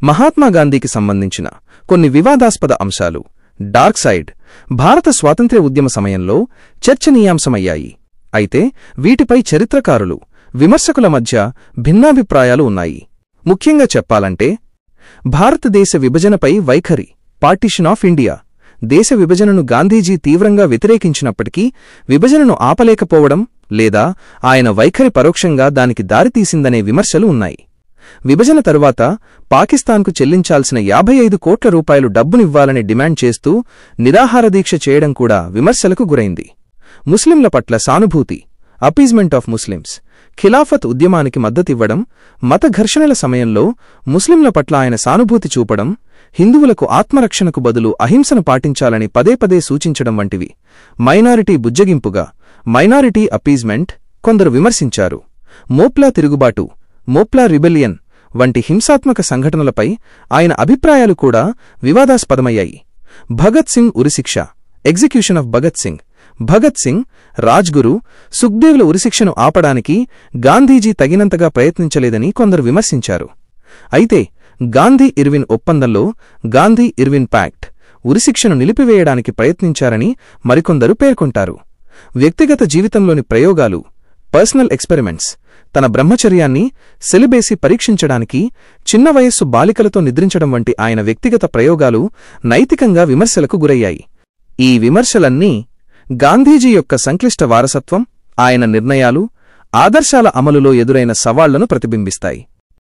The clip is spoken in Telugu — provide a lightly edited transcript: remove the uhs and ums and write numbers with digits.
మహాత్మాగాంధీకి సంబంధించిన కొన్ని వివాదాస్పద అంశాలు డార్క్ సైడ్ భారత స్వాతంత్ర్య ఉద్యమ సమయంలో చర్చనీయాంశమయ్యాయి. అయితే వీటిపై చరిత్రకారులు, విమర్శకుల మధ్య భిన్నాభిప్రాయాలు ఉన్నాయి. ముఖ్యంగా చెప్పాలంటే భారతదేశ విభజనపై వైఖరి, పార్టీషన్ ఆఫ్ ఇండియా. దేశ విభజనను గాంధీజీ తీవ్రంగా వ్యతిరేకించినప్పటికీ విభజనను ఆపలేకపోవడం లేదా ఆయన వైఖరి పరోక్షంగా దానికి దారితీసిందనే విమర్శలు ఉన్నాయి. విభజన తరువాత పాకిస్తాన్కు చెల్లించాల్సిన 55 కోట్ల రూపాయలు డబ్బునివ్వాలని డిమాండ్ చేస్తూ నిరాహారదీక్ష చేయడం కూడా విమర్శలకు గురైంది. ముస్లింల పట్ల సానుభూతి, అపీజ్మెంట్ ఆఫ్ ముస్లిమ్స్, ఖిలాఫత్ ఉద్యమానికి మద్దతివ్వడం, మత ఘర్షణల సమయంలో ముస్లింల పట్ల ఆయన సానుభూతి చూపడం, హిందువులకు ఆత్మరక్షణకు బదులు అహింసను పాటించాలని పదే పదే సూచించడం వంటివి మైనారిటీ బుజ్జగింపుగా, మైనారిటీ అపీజ్మెంట్ కొందరు విమర్శించారు. మోప్లా తిరుగుబాటు, మోప్లా రిబెలియన్ వంటి హింసాత్మక సంఘటనలపై ఆయన అభిప్రాయాలు కూడా వివాదాస్పదమయ్యాయి. భగత్ సింగ్ ఉరిశిక్ష, ఎగ్జిక్యూషన్ ఆఫ్ భగత్ సింగ్. భగత్ సింగ్, రాజ్గురు, సుఖ్దేవ్ల ఉరిశిక్షను ఆపడానికి గాంధీజీ తగినంతగా ప్రయత్నించలేదని కొందరు విమర్శించారు. అయితే గాంధీ-ఇర్విన్ ఒప్పందంలో గాంధీ-ఇర్విన్ ప్యాక్ట్ ఉరిశిక్షను నిలిపివేయడానికి ప్రయత్నించారని మరికొందరు పేర్కొంటారు. వ్యక్తిగత జీవితంలోని ప్రయోగాలు, పర్సనల్ ఎక్స్పెరిమెంట్స్, తన బ్రహ్మచర్యాన్ని, సెలిబేసి పరీక్షించడానికి చిన్న వయస్సు బాలికలతో నిద్రించడం వంటి ఆయన వ్యక్తిగత ప్రయోగాలు నైతికంగా విమర్శలకు గురయ్యాయి. ఈ విమర్శలన్నీ గాంధీజీ యొక్క సంక్లిష్ట వారసత్వం, ఆయన నిర్ణయాలు, ఆదర్శాల అమలులో ఎదురైన సవాళ్లను ప్రతిబింబిస్తాయి.